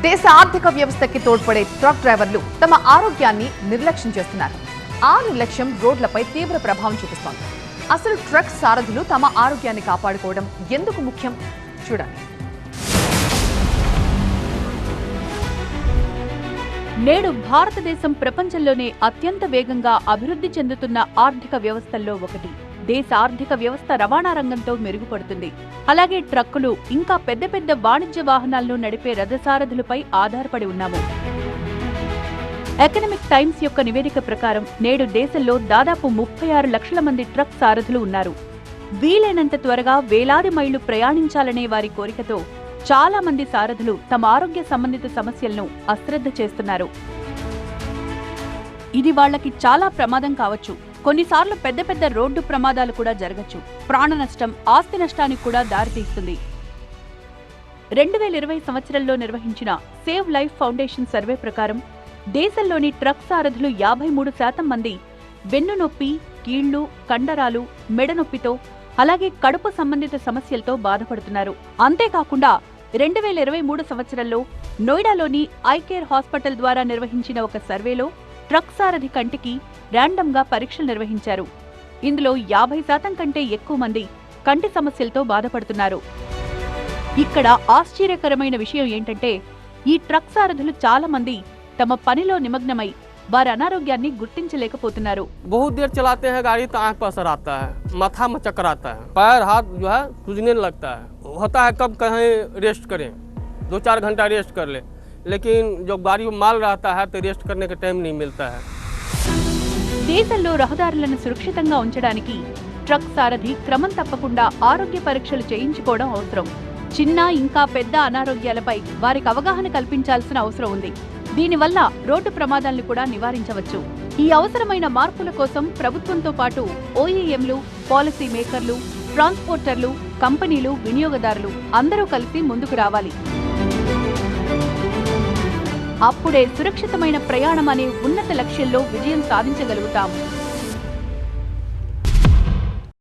దేశ ఆర్థిక వ్యవస్థకి తోడ్పడే ట్రక్ డ్రైవర్లు తమ ఆరోగ్యాన్ని నిర్లక్ష్యం చేస్తున్నారు. ఆ నిర్లక్ష్యం రోడ్లపై తీవ్ర ప్రభావం చూపిస్తోంది. అసలు ట్రక్ సారథులు తమ ఆరోగ్యాన్ని కాపాడుకోవడం ఎందుకు ముఖ్యం చూడండి. నేడు భారతదేశం ప్రపంచంలోనే అత్యంత వేగంగా అభివృద్ధి చెందుతున్న ఆర్థిక వ్యవస్థల్లో ఒకటి. దేశ ఆర్థిక వ్యవస్థ రవాణా రంగంతో మెరుగుపడుతుంది. అలాగే ట్రక్కులు, ఇంకా పెద్ద పెద్ద వాణిజ్య వాహనాలను నడిపే రథసారథులపై ఆధారపడి ఉన్నాము. ఎకనామిక్ టైమ్స్ యొక్క నివేదిక ప్రకారం నేడు దేశంలో దాదాపు 36 లక్షల మంది ట్రక్ సారథులు ఉన్నారు. వీలైనంత త్వరగా వేలాది మైళ్లు ప్రయాణించాలనే వారి కోరికతో చాలా మంది సారథులు తమ ఆరోగ్య సంబంధిత సమస్యలను అశ్రద్ధ చేస్తున్నారు. ఇది వాళ్లకి చాలా ప్రమాదం కావచ్చు. కొన్నిసార్లు పెద్ద పెద్ద రోడ్డు ప్రమాదాలు కూడా జరగచ్చు. ప్రాణ నష్టం, ఆస్తి నష్టానికి కూడా దారితీస్తుంది. 2020 సంవత్సరంలో నిర్వహించిన సేవ్ లైఫ్ ఫౌండేషన్ సర్వే ప్రకారం దేశంలోని ట్రక్ సారథులు 53% మంది వెన్నునొప్పి, కీళ్లు, కండరాలు, మెడనొప్పితో అలాగే కడుపు సంబంధిత సమస్యలతో బాధపడుతున్నారు. అంతేకాకుండా 2023 సంవత్సరంలో నోయిడాలోని ఐకేర్ హాస్పిటల్ ద్వారా నిర్వహించిన ఒక సర్వేలో ట్రక్ సారథి కంటికి ర్యాండమ్గా పరీక్షలు నిర్వహించారు. ఇందులో 50% కంటే ఎక్కువ మంది కంటి సమస్యలతో బాధపడుతున్నారు. ఇక్కడ ఆశ్చర్యకరమైన విషయం ఏంటంటే ఈ ట్రక్ సారథులు చాలా మంది తమ పనిలో నిమగ్నమై వారి అనారోగ్యాన్ని గుర్తించలేకపోతున్నారు. बहुत देर चलाते हैं गाड़ी तो आंख पर असर आता है, माथा में चक्कर आता है, पैर हाथ जो है सूजने लगता है. होता है कब कहीं रेस्ट करें, 2-4 घंटा रेस्ट कर ले, लेकिन जब गाड़ी में माल रहता है तो रेस्ट करने का टाइम नहीं मिलता है. దేశంలో రహదారులను సురక్షితంగా ఉంచడానికి ట్రక్ సారథి క్రమం తప్పకుండా ఆరోగ్య పరీక్షలు చేయించుకోవడం అవసరం. చిన్న ఇంకా పెద్ద అనారోగ్యాలపై వారికి అవగాహన కల్పించాల్సిన అవసరం ఉంది. దీనివల్ల రోడ్డు ప్రమాదాలను కూడా నివారించవచ్చు. ఈ అవసరమైన మార్పుల కోసం ప్రభుత్వంతో పాటు ఓఈఎంలు, పాలసీ మేకర్లు, ట్రాన్స్పోర్టర్లు, కంపెనీలు, వినియోగదారులు అందరూ కలిసి ముందుకు రావాలి. అప్పుడే సురక్షితమైన ప్రయాణం అనే ఉన్నత లక్ష్యంలో విజయం సాధించగలుగుతాం.